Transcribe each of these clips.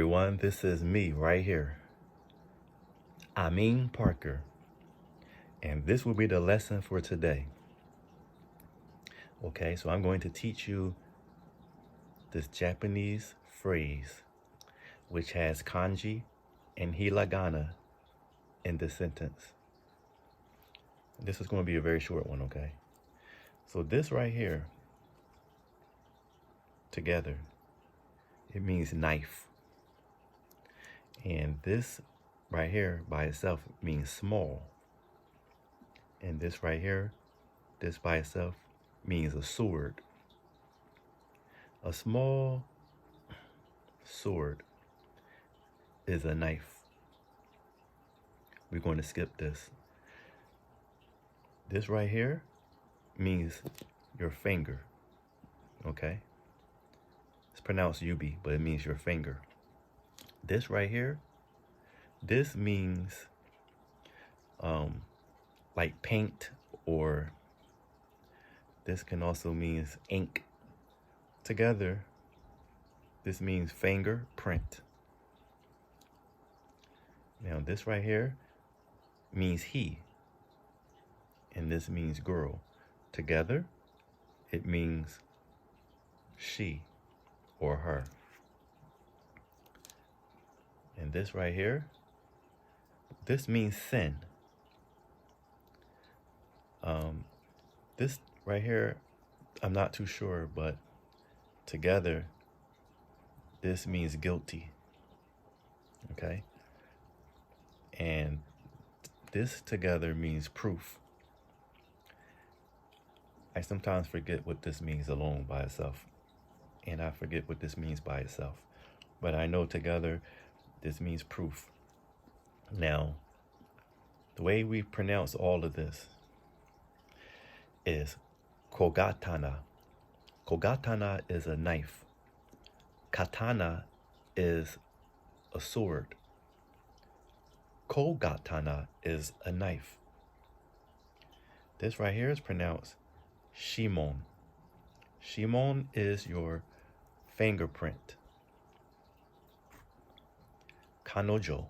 everyone, this is me right here, Amin Parker, and this will be the lesson for today. Okay, so I'm going to teach you this Japanese phrase, which has kanji and hiragana in the sentence. This is going to be a very short one, okay? So this right here, together, it means knife. And this right here by itself means small. And this right here, this by itself means a sword. A small sword is a knife. We're going to skip this. This right here means your finger, okay? It's pronounced yubi, but it means your finger. This right here, this means like paint, or this can also mean ink. Together, this means fingerprint. Now this right here means he, and this means girl. Together, it means she or her. And this right here, this means sin. This right here, I'm not too sure, but together, this means guilty. Okay? And this together means proof. I sometimes forget what this means alone by itself. And I forget what this means by itself. But I know together, this means proof. Now, the way we pronounce all of this is kogatana. Kogatana is a knife. Katana is a sword. Kogatana is a knife. This right here is pronounced shimon. Shimon is your fingerprint. Kanojo.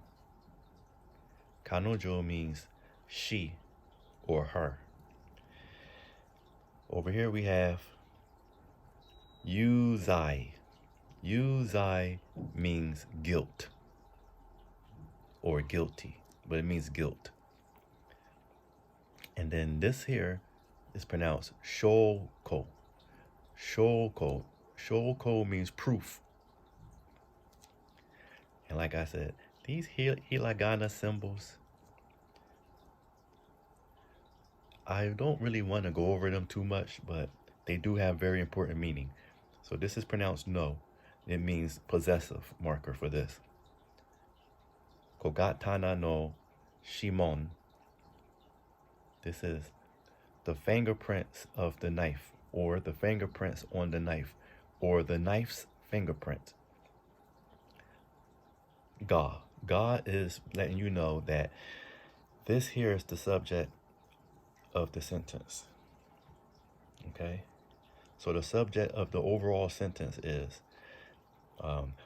Kanojo means she or her. Over here we have yuzai. Yuzai means guilt or guilty, but it means guilt. And then this here is pronounced shoko. Shoko. Shoko means proof. And like I said, these hiragana symbols, I don't really want to go over them too much, but they do have very important meaning. So this is pronounced no. It means possessive marker for this. Kogatana no shimon. This is the fingerprints of the knife, or the fingerprints on the knife, or the knife's fingerprint. Ga. Ga is letting you know that this here is the subject of the sentence. Okay? So the subject of the overall sentence is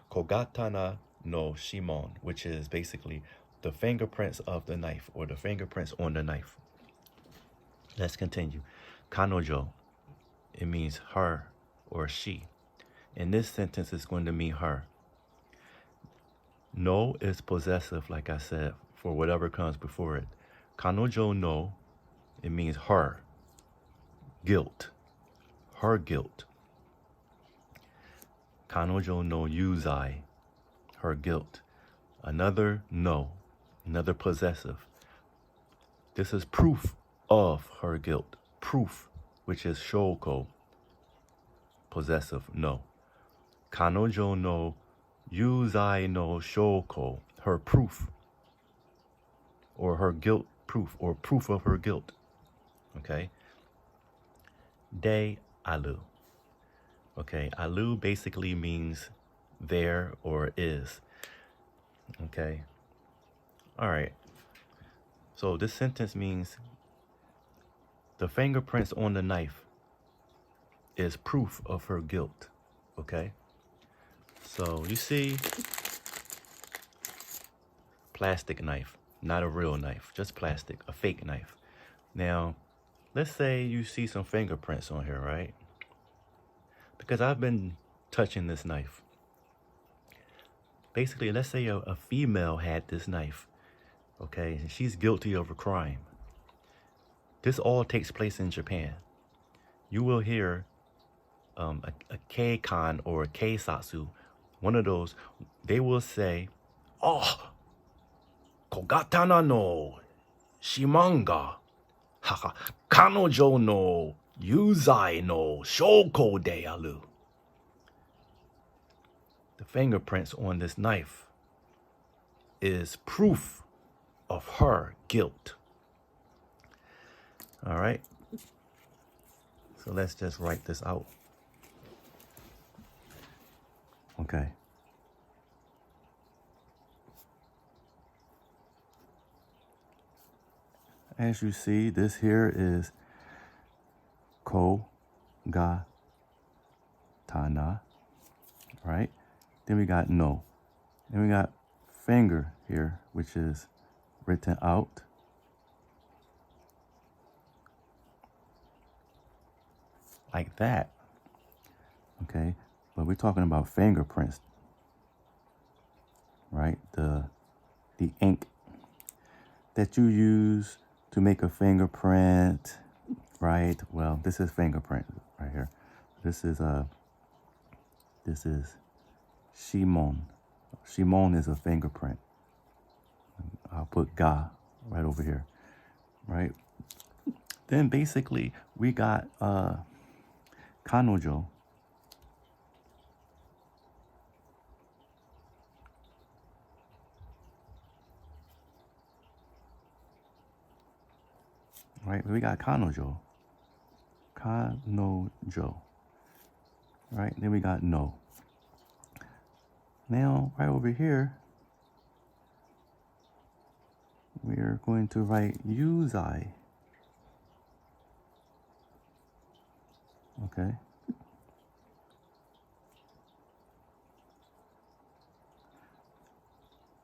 kogatana no shimon, which is basically the fingerprints of the knife, or the fingerprints on the knife. Let's continue. Kanojo, it means her or she. In this sentence, it's going to mean her. No is possessive, like I said, for whatever comes before it. Kanojo no, it means her. Guilt. Her guilt. Kanojo no yuzai, her guilt. Another no, another possessive. This is proof of her guilt. Proof, which is shoko. Possessive, no. Kanojo no yuzai no shoko, her proof, or her guilt proof, or proof of her guilt. Okay? De alu. Okay, alu basically means there or is. Okay? All right. So this sentence means the fingerprints on the knife is proof of her guilt. Okay? So you see, plastic knife, not a real knife, just plastic, a fake knife. Now, let's say you see some fingerprints on here, right? Because I've been touching this knife. Basically, let's say a female had this knife, okay, and she's guilty of a crime. This all takes place in Japan. You will hear a keikan or a keisatsu, one of those, they will say, "Oh, kogatana no shimanga, haha, kanojo no yuzai no shoko de aru." The fingerprints on this knife is proof of her guilt. All right. So let's just write this out. Okay. As you see, this here is ko ga tana, right? Then we got no. Then we got finger here, which is written out. Like that. Okay, but we're talking about fingerprints, right? The ink that you use to make a fingerprint, right? Well, this is fingerprint right here. This is shimon. Shimon is a fingerprint. I'll put ga right over here, right? Then basically we got kanojo. Right, we got kanojo. Kanojo. Right, then we got no. Now, right over here, we're going to write yuzai. Okay.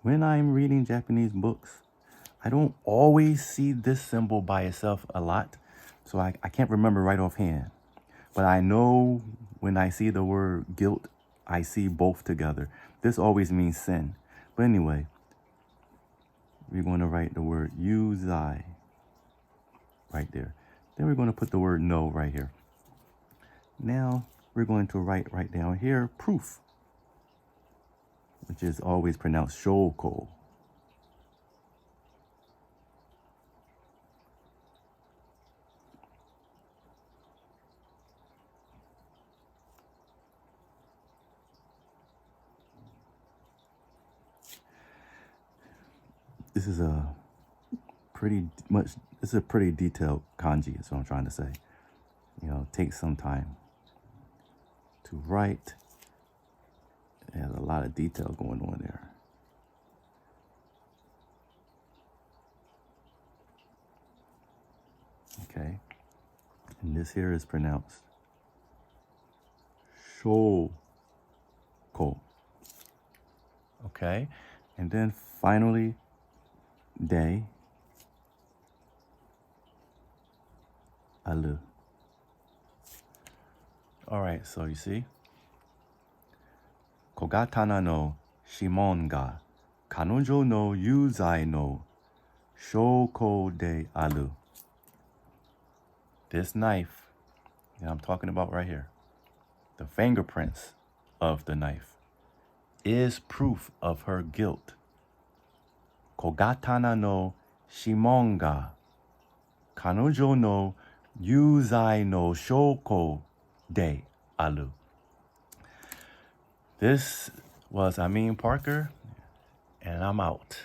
When I'm reading Japanese books, I don't always see this symbol by itself a lot, so I can't remember right offhand. But I know when I see the word guilt, I see both together. This always means sin. But anyway, we're going to write the word yuzai right there. Then we're going to put the word no right here. Now we're going to write right down here proof, which is always pronounced shoko. This is a pretty detailed kanji, is what I'm trying to say. You know, it takes some time to write. There's a lot of detail going on there. Okay. And this here is pronounced shoko. Okay. And then finally, de aru. All right, so you see, kogatana no shimon ga kanojo no yuzai no shoko de aru. This knife that I'm talking about right here, the fingerprints of the knife, is proof of her guilt. Kogatana no shimon ga kanojo no yuzai no shoko de aru. This was Amin Parker, and I'm out.